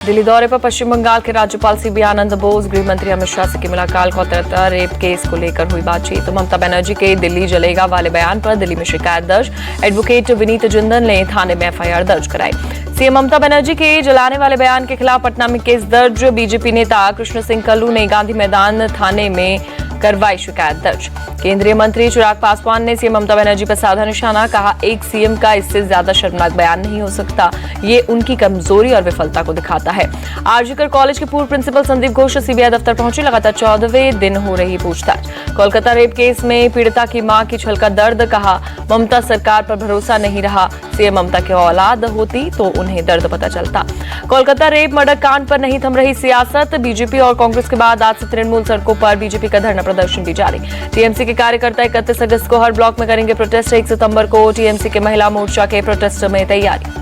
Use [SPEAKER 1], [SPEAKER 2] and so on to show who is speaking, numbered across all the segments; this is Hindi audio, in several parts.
[SPEAKER 1] दिल्ली दौरे पर पश्चिम बंगाल के राज्यपाल सीबी आनंद बोस, गृह मंत्री अमित शाह से की मुलाकात। कोलकाता रेप केस को लेकर हुई बातचीत। तो ममता बनर्जी के दिल्ली जलेगा वाले बयान पर दिल्ली में शिकायत दर्ज। एडवोकेट विनीत जिंदल ने थाने में एफआईआर दर्ज कराई। सीएम ममता बनर्जी के जलाने वाले बयान के खिलाफ पटना में केस दर्ज। बीजेपी नेता कृष्ण सिंह कल्लू ने गांधी मैदान थाने में करवाई शिकायत दर्ज। केंद्रीय मंत्री चिराग पासवान ने सीएम ममता बनर्जी पर साधा निशाना, कहा एक सीएम का इससे ज्यादा शर्मनाक बयान नहीं हो सकता, ये उनकी कमजोरी और विफलता को दिखाता है। आरजीकर कॉलेज के पूर्व प्रिंसिपल संदीप घोष सीबीआई दफ्तर पहुंचे। लगातार 14वें दिन हो रही पूछताछ। कोलकाता रेप केस में पीड़िता की मां की छलका दर्द, कहा ममता सरकार पर भरोसा नहीं रहा, सीएम ममता की औलाद होती तो उन्हें दर्द पता चलता। कोलकाता रेप मर्डर कांड पर नहीं थम रही सियासत। बीजेपी और कांग्रेस के बाद आज से तृणमूल सड़कों पर बीजेपी का धरना प्रदर्शन भी जारी। टीएमसी के कार्यकर्ता 31 अगस्त को हर ब्लॉक में करेंगे प्रोटेस्ट। 1 सितंबर को टीएमसी के महिला मोर्चा के प्रोटेस्ट में तैयारी।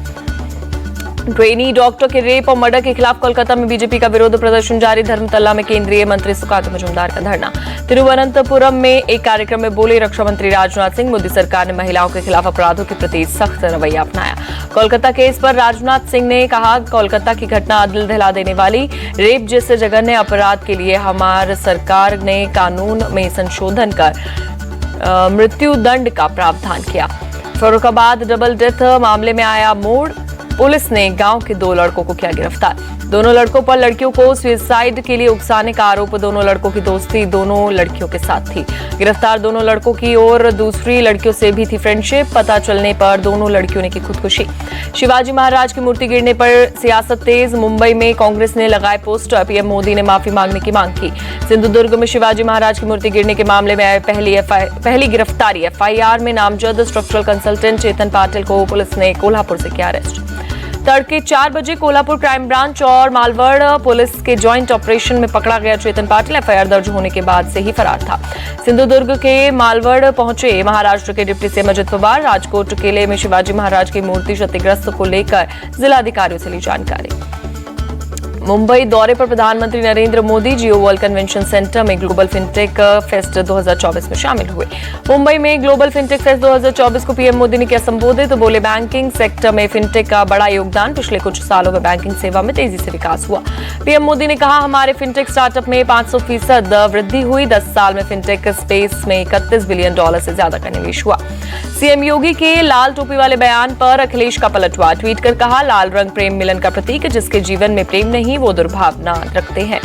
[SPEAKER 1] ट्रेनी डॉक्टर के रेप और मर्डर के खिलाफ कोलकाता में बीजेपी का विरोध प्रदर्शन जारी। धर्मतला में केंद्रीय मंत्री सुकांत मजूमदार का धरना। तिरुवनंतपुरम में एक कार्यक्रम में बोले रक्षा मंत्री राजनाथ सिंह, मोदी सरकार ने महिलाओं के खिलाफ अपराधों के प्रति सख्त रवैया अपनाया। कोलकाता केस पर राजनाथ सिंह ने कहा, कोलकाता की घटना दिल दहला देने वाली। रेप जैसे जघन्य अपराध के लिए हमारी सरकार ने कानून में संशोधन कर मृत्यु दंड का प्रावधान किया। फर्रुखाबाद डबल डेथ मामले में आया मोड़। पुलिस ने गांव के 2 लड़कों को किया गिरफ्तार। दोनों लड़कों पर लड़कियों को सुसाइड के लिए उकसाने का आरोप। दोनों लड़कों की दोस्ती दोनों लड़कियों के साथ थी। गिरफ्तार दोनों लड़कों की और दूसरी लड़कियों से भी थी फ्रेंडशिप। पता चलने पर दोनों लड़कियों ने की खुदकुशी। शिवाजी महाराज की मूर्ति गिरने पर सियासत तेज। मुंबई में कांग्रेस ने लगाए पोस्टर। पीएम मोदी ने माफी मांगने की मांग की। सिंधुदुर्ग में शिवाजी महाराज की मूर्ति गिरने के मामले में आई पहली गिरफ्तारी। एफआईआर में नामजद स्ट्रक्चरल कंसल्टेंट चेतन पाटिल को पुलिस ने कोल्हापुर से किया अरेस्ट। तड़के 4 बजे कोल्हापुर क्राइम ब्रांच और मालवड़ पुलिस के ज्वाइंट ऑपरेशन में पकड़ा गया चेतन पाटिल एफआईआर दर्ज होने के बाद से ही फरार था। सिंधुदुर्ग के मालवड़ पहुंचे महाराष्ट्र के डिप्टी सीएम अजित पवार। राजकोट किले में शिवाजी महाराज की मूर्ति क्षतिग्रस्त को लेकर जिलाधिकारियों से ली जानकारी। मुंबई दौरे पर प्रधानमंत्री नरेंद्र मोदी जियो वर्ल्ड कन्वेंशन सेंटर में ग्लोबल फिनटेक फेस्ट 2024 में शामिल हुए। मुंबई में ग्लोबल फिनटेक फेस्ट 2024 को पीएम मोदी ने किया संबोधित। बोले बैंकिंग सेक्टर में फिनटेक का बड़ा योगदान। पिछले कुछ सालों में बैंकिंग सेवा में तेजी से विकास हुआ। पीएम मोदी ने कहा, हमारे फिनटेक स्टार्टअप में 500% वृद्धि हुई। 10 साल में फिनटेक स्पेस में $31 बिलियन से ज्यादा का निवेश हुआ। सीएम योगी के लाल टोपी वाले बयान पर अखिलेश का पलटवार। ट्वीट कर कहा, लाल रंग प्रेम मिलन का प्रतीक, जिसके जीवन में प्रेम नहीं वो दुर्भावना रखते हैं।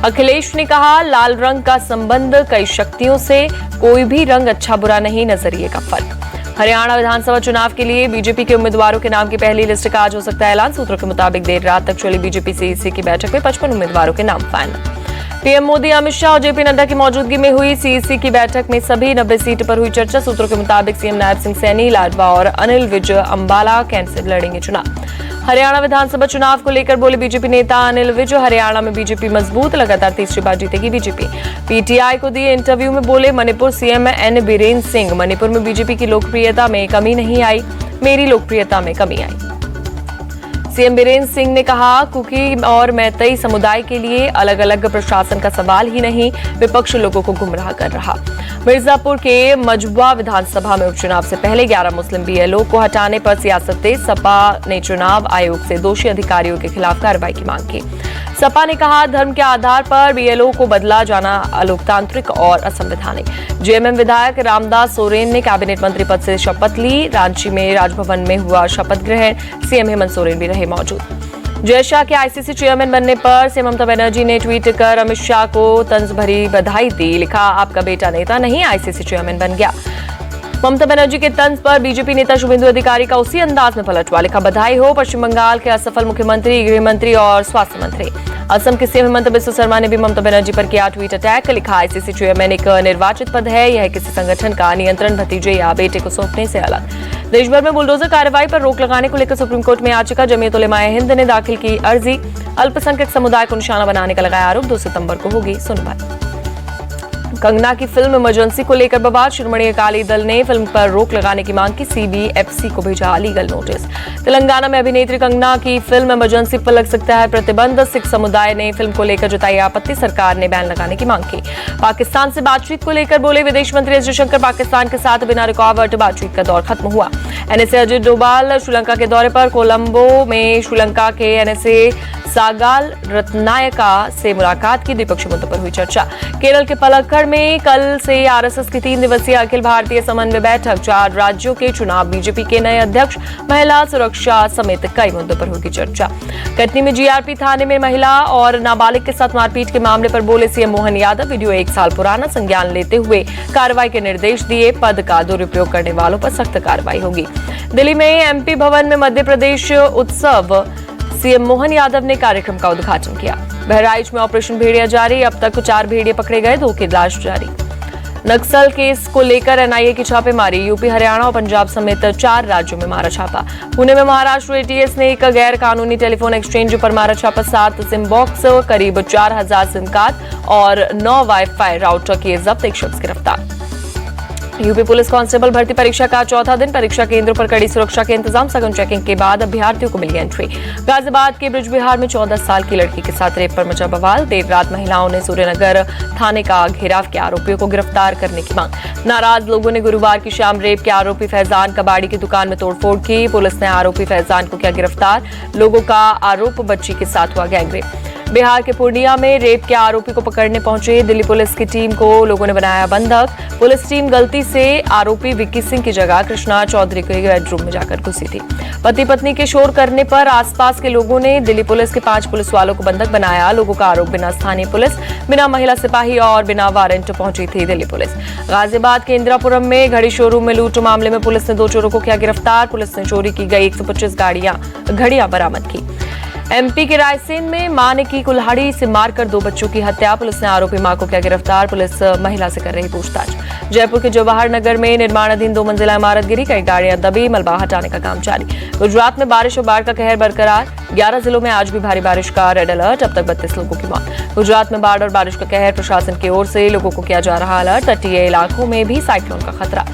[SPEAKER 1] अखिलेश ने कहा, लाल रंग का संबंध कई शक्तियों से, कोई भी रंग अच्छा बुरा नहीं, नजरिए का फर्क। हरियाणा विधानसभा चुनाव के लिए बीजेपी के उम्मीदवारों के नाम की पहली लिस्ट का आज हो सकता है ऐलान। सूत्रों के मुताबिक देर रात तक चली बीजेपी सीईसी की बैठक में 55 उम्मीदवारों के नाम फाइनल। पीएम मोदी, अमित शाह और जेपी नड्डा की मौजूदगी में हुई सीईसी की बैठक में सभी 90 सीट पर हुई चर्चा। सूत्रों के मुताबिक सीएम नायब सिंह सैनी, लाडवा और अनिल विज अंबाला कैंट से लड़ेंगे चुनाव। हरियाणा विधानसभा चुनाव को लेकर बोले बीजेपी नेता अनिल विज, हरियाणा में बीजेपी मजबूत, लगातार तीसरी बार जीतेगी बीजेपी। पीटीआई को दिए इंटरव्यू में बोले मणिपुर सीएम एन बीरेन्द्र सिंह, मणिपुर में बीजेपी की लोकप्रियता में कमी नहीं आई, मेरी लोकप्रियता में कमी आई। सीएम बीरेन्द्र सिंह ने कहा, कुकी और मैतई समुदाय के लिए अलग अलग प्रशासन का सवाल ही नहीं, विपक्ष लोगों को गुमराह कर रहा। मिर्जापुर के मजबुआ विधानसभा में उपचुनाव से पहले 11 मुस्लिम बीएलओ को हटाने पर सियासत तेज। सपा ने चुनाव आयोग से दोषी अधिकारियों के खिलाफ कार्रवाई की मांग की। सपा ने कहा, धर्म के आधार पर बीएलओ को बदला जाना अलोकतांत्रिक और असंवैधानिक। जेएमएम विधायक रामदास सोरेन ने कैबिनेट मंत्री पद से शपथ ली। रांची में राजभवन में हुआ शपथ ग्रहण। सीएम हेमंत सोरेन भी रहे मौजूद। जय शाह के आईसीसी चेयरमैन बनने पर सीएम ममता बनर्जी ने ट्वीट कर अमित शाह को तंज भरी बधाई दी। लिखा, आपका बेटा नेता नहीं आईसीसी चेयरमैन बन गया। ममता बनर्जी के तंज पर बीजेपी नेता शुभेंदु अधिकारी का उसी अंदाज में पलटवार। लिखा, बधाई हो पश्चिम बंगाल के असफल मुख्यमंत्री, गृह मंत्री और स्वास्थ्य मंत्री। असम के सीएम हिमंता बिस्वा शर्मा ने भी ममता बनर्जी पर किया ट्वीट अटैक। लिखा, आईसीसी चेयरमैन एक निर्वाचित पद है, यह किसी संगठन का नियंत्रण भतीजे या बेटे को सौंपने से अलग। देश भर में बुलडोजर कार्रवाई पर रोक लगाने को लेकर सुप्रीम कोर्ट में याचिका। जमीयत उलेमाए हिंद ने दाखिल की अर्जी। अल्पसंख्यक समुदाय को निशाना बनाने का लगाया आरोप। 2 सितंबर को होगी सुनवाई। कंगना की फिल्म इमरजेंसी को लेकर बवाल। शिरोमणि अकाली दल ने फिल्म पर रोक लगाने की मांग की। सीबीएफसी को भेजा लीगल नोटिस। तेलंगाना में अभिनेत्री कंगना की फिल्म इमरजेंसी पर लग सकता है प्रतिबंध। सिख समुदाय ने फिल्म को लेकर जताई आपत्ति। सरकार ने बैन लगाने की मांग की। पाकिस्तान से बातचीत को लेकर बोले विदेश मंत्री एस जयशंकर, पाकिस्तान के साथ बिना रुकावट बातचीत का दौर खत्म हुआ। एनएसए अजित डोभाल श्रीलंका के दौरे पर। कोलंबो में श्रीलंका के एनएसए सागाल रत्नायका से मुलाकात की। द्विपक्षीय मुद्दों पर हुई चर्चा। केरल के पलक्कड़ में कल से आरएसएस की 3 दिवसीय अखिल भारतीय समन्वय बैठक। 4 राज्यों के चुनाव, बीजेपी के नए अध्यक्ष, महिला सुरक्षा समेत कई मुद्दों पर होगी चर्चा। कटनी में जीआरपी थाने में महिला और नाबालिग के साथ मारपीट के मामले पर बोले सीएम मोहन यादव। वीडियो 1 साल पुराना, संज्ञान लेते हुए कार्रवाई के निर्देश दिए। पद का दुरुपयोग करने वालों पर सख्त कार्रवाई होगी। दिल्ली में एमपी भवन में मध्य प्रदेश उत्सव, सीएम मोहन यादव ने कार्यक्रम का उद्घाटन किया। बहराइच में ऑपरेशन भेड़िया जारी, अब तक 4 भेड़िए पकड़े गए, 2 की तलाश जारी। नक्सल केस को लेकर एनआईए की छापेमारी, यूपी, हरियाणा और पंजाब समेत 4 राज्यों में मारा छापा। पुणे में महाराष्ट्र एटीएस ने एक गैर कानूनी टेलीफोन एक्सचेंज पर मारा छापा। 7 सिम बॉक्स, करीब 4000 सिम कार्ड और 9 वाईफाई राउटर किए जब्त, एक शख्स गिरफ्तार। यूपी पुलिस कांस्टेबल भर्ती परीक्षा का चौथा दिन, परीक्षा केंद्रों पर कड़ी सुरक्षा के इंतजाम। सघन चेकिंग के बाद अभ्यर्थियों को मिली एंट्री। गाजियाबाद के ब्रिज बिहार में 14 साल की लड़की के साथ रेप पर मचा बवाल। देर रात महिलाओं ने सूर्यनगर थाने का घेराव किया, आरोपियों को गिरफ्तार करने की मांग। नाराज लोगों ने गुरुवार की शाम रेप के आरोपी फैजान कबाड़ी की दुकान में तोड़फोड़ की। पुलिस ने आरोपी फैजान को किया गिरफ्तार। लोगों का आरोप बच्ची के साथ हुआ गैंगरेप। बिहार के पूर्णिया में रेप के आरोपी को पकड़ने पहुंचे दिल्ली पुलिस की टीम को लोगों ने बनाया बंधक। पुलिस टीम गलती से आरोपी विक्की सिंह की जगह कृष्णा चौधरी के बेडरूम में जाकर घुसी थी। पति पत्नी के शोर करने पर आसपास के लोगों ने दिल्ली पुलिस के 5 पुलिस वालों को बंधक बनाया। लोगों का आरोप, बिना स्थानीय पुलिस, बिना महिला सिपाही और बिना वारंट पहुंची थी दिल्ली पुलिस। गाजियाबाद के इंदिरापुरम में घड़ी शोरूम में लूट मामले में पुलिस ने 2 चोरों को किया गिरफ्तार। पुलिस ने चोरी की गई 125 घड़ियां बरामद की। एमपी के रायसेन में मां ने की कुल्हाड़ी से मारकर 2 बच्चों की हत्या। पुलिस ने आरोपी मां को किया गिरफ्तार। पुलिस महिला से कर रही पूछताछ। जयपुर के जवाहर नगर में निर्माणाधीन 2 मंजिला इमारत गिरी, कई गाड़ियां दबी, मलबा हटाने का काम जारी। गुजरात में बारिश और बाढ़ का कहर बरकरार, 11 जिलों में आज भी भारी बारिश का रेड अलर्ट, अब तक 32 लोगों की मौत। गुजरात में बाढ़ और बारिश का कहर, प्रशासन की ओर से लोगों को किया जा रहा अलर्ट। तटीय इलाकों में भी साइक्लोन का खतरा।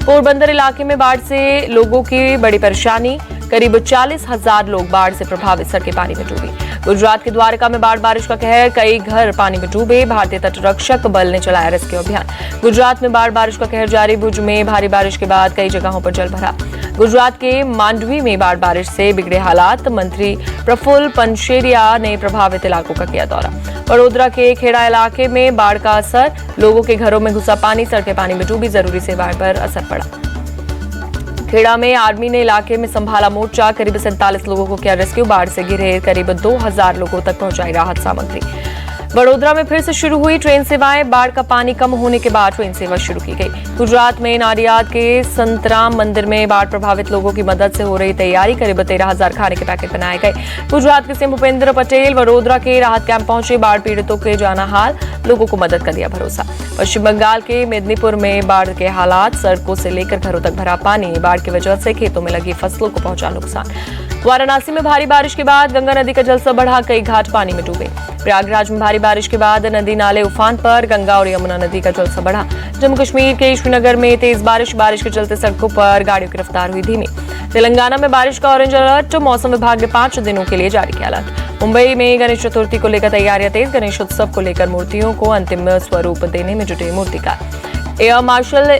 [SPEAKER 1] पोरबंदर इलाके में बाढ़ से लोगों की बड़ी परेशानी, करीब 40,000 लोग बाढ़ से प्रभावित, सड़कें पानी में डूबी। गुजरात के द्वारका में बाढ़ बारिश का कहर, कई घर पानी में डूबे। भारतीय तटरक्षक बल ने चलाया रेस्क्यू अभियान। गुजरात में बाढ़ बारिश का कहर जारी, भुज में भारी बारिश के बाद कई जगहों पर जल भरा। गुजरात के मांडवी में बाढ़ बारिश से बिगड़े हालात, मंत्री प्रफुल्ल पनशेरिया ने प्रभावित इलाकों का किया दौरा। वडोदरा के खेड़ा इलाके में बाढ़ का असर, लोगों के घरों में घुसा पानी, सड़कें पानी में डूबी, जरूरी सेवाएं पर असर पड़ा। खेड़ा में आर्मी ने इलाके में संभाला मोर्चा, करीब 47 लोगों को किया रेस्क्यू। बाढ़ से घिरे करीब 2000 लोगों तक पहुंचाई राहत सामग्री। वडोदरा में फिर से शुरू हुई ट्रेन सेवाएं, बाढ़ का पानी कम होने के बाद ट्रेन सेवा शुरू की गई। गुजरात में नाडियाद के संतराम मंदिर में बाढ़ प्रभावित लोगों की मदद से हो रही तैयारी, करीब 13,000 खाने के पैकेट बनाए गए। गुजरात के सीएम भूपेंद्र पटेल वडोदरा के राहत कैंप पहुंचे, बाढ़ पीड़ितों के जाना हाल, लोगों को मदद का दिया भरोसा। पश्चिम बंगाल के मेदिनीपुर में बाढ़ के हालात, सड़कों से लेकर घरों तक भरा पानी, बाढ़ की वजह से खेतों में लगी फसलों को पहुंचा नुकसान। वाराणसी में भारी बारिश के बाद गंगा नदी का जलस्तर बढ़ा, कई घाट पानी में डूबे। प्रयागराज में भारी बारिश के बाद नदी नाले उफान पर, गंगा और यमुना नदी का जलस्तर बढ़ा। जम्मू कश्मीर के श्रीनगर में तेज बारिश के चलते सड़कों पर गाड़ियों की रफ्तार हुई धीमी। तेलंगाना में बारिश का ऑरेंज अलर्ट, मौसम विभाग ने 5 दिनों के लिए जारी किया अलर्ट। मुंबई में गणेश चतुर्थी को लेकर तैयारियां तेज, गणेश उत्सव को लेकर मूर्तियों को अंतिम स्वरूप देने में जुटे मूर्तिकार। एयर मार्शल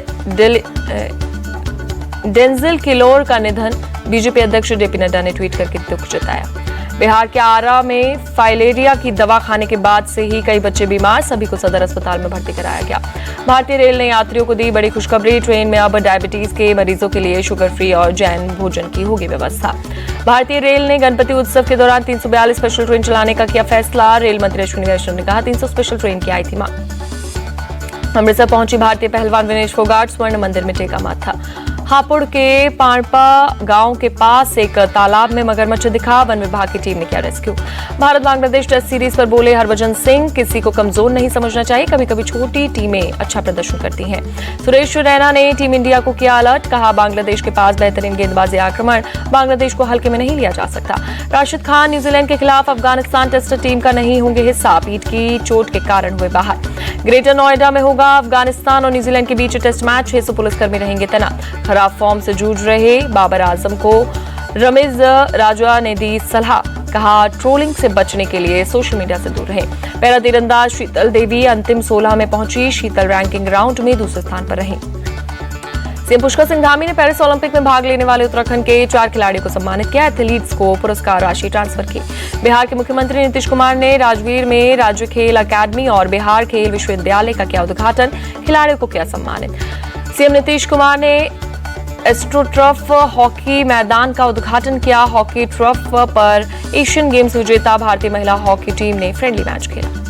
[SPEAKER 1] डेंजिल किलोर का निधन, बीजेपी अध्यक्ष जेपी नड्डा ने ट्वीट करके दुख जताया। बिहार के आरा में फाइलेरिया की दवा खाने के बाद से ही कई बच्चे बीमार, सभी को सदर अस्पताल में भर्ती कराया गया। भारतीय रेल ने यात्रियों को दी बड़ी खुशखबरी, ट्रेन में अब डायबिटीज के मरीजों के लिए शुगर फ्री और जैन भोजन की होगी व्यवस्था। भारतीय रेल ने गणपति उत्सव के दौरान 342 स्पेशल ट्रेन चलाने का किया फैसला। रेल मंत्री अश्विनी वैष्णव ने कहा 300 स्पेशल ट्रेन की आई थी मांग। अमृतसर पहुंची भारतीय पहलवान विनेश फोगाट, स्वर्ण मंदिर में टेका माथा। हापुड़ के पाणपा गांव के पास एक तालाब में मगरमच्छ दिखा, वन विभाग की टीम ने किया rescue. Bharat Bangladesh test series पर बोले हरभजन सिंह, किसी को कमजोर नहीं समझना चाहिए, कभी कभी छोटी टीमें अच्छा प्रदर्शन करती हैं। सुरेश रैना ने टीम इंडिया को किया अलर्ट, कहा बांग्लादेश के पास बेहतरीन गेंदबाजी आक्रमण, बांग्लादेश को हल्के में नहीं लिया जा सकता। राशिद खान न्यूजीलैंड के खिलाफ अफगानिस्तान टेस्ट टीम का नहीं होंगे हिस्सा, पीठ की चोट के कारण हुए बाहर। ग्रेटर नोएडा में होगा अफगानिस्तान और न्यूजीलैंड के बीच टेस्ट मैच, 600 पुलिसकर्मी रहेंगे तैनात। खराब फॉर्म से जूझ रहे बाबर आजम को रमीज राजा ने दी सलाह, कहा ट्रोलिंग से बचने के लिए सोशल मीडिया से दूर रहें। पैरा तीरंदाज शीतल देवी अंतिम 16 में पहुंची, शीतल रैंकिंग राउंड में दूसरे स्थान पर रहीं। सीएम पुष्कर सिंह धामी ने पेरिस ओलंपिक में भाग लेने वाले उत्तराखंड के 4 खिलाड़ियों को सम्मानित किया। एथलीट्स को पुरस्कार राशि ट्रांसफर की। बिहार के मुख्यमंत्री नीतीश कुमार ने राजगीर में राज्य खेल अकादमी और बिहार खेल विश्वविद्यालय का किया उद्घाटन। खिलाड़ियों को किया सम्मानित। सीएम नीतीश कुमार ने एस्ट्रोटर्फ हॉकी मैदान का उद्घाटन किया। हॉकी टर्फ पर एशियन गेम्स विजेता भारतीय महिला हॉकी टीम ने फ्रेंडली मैच खेला।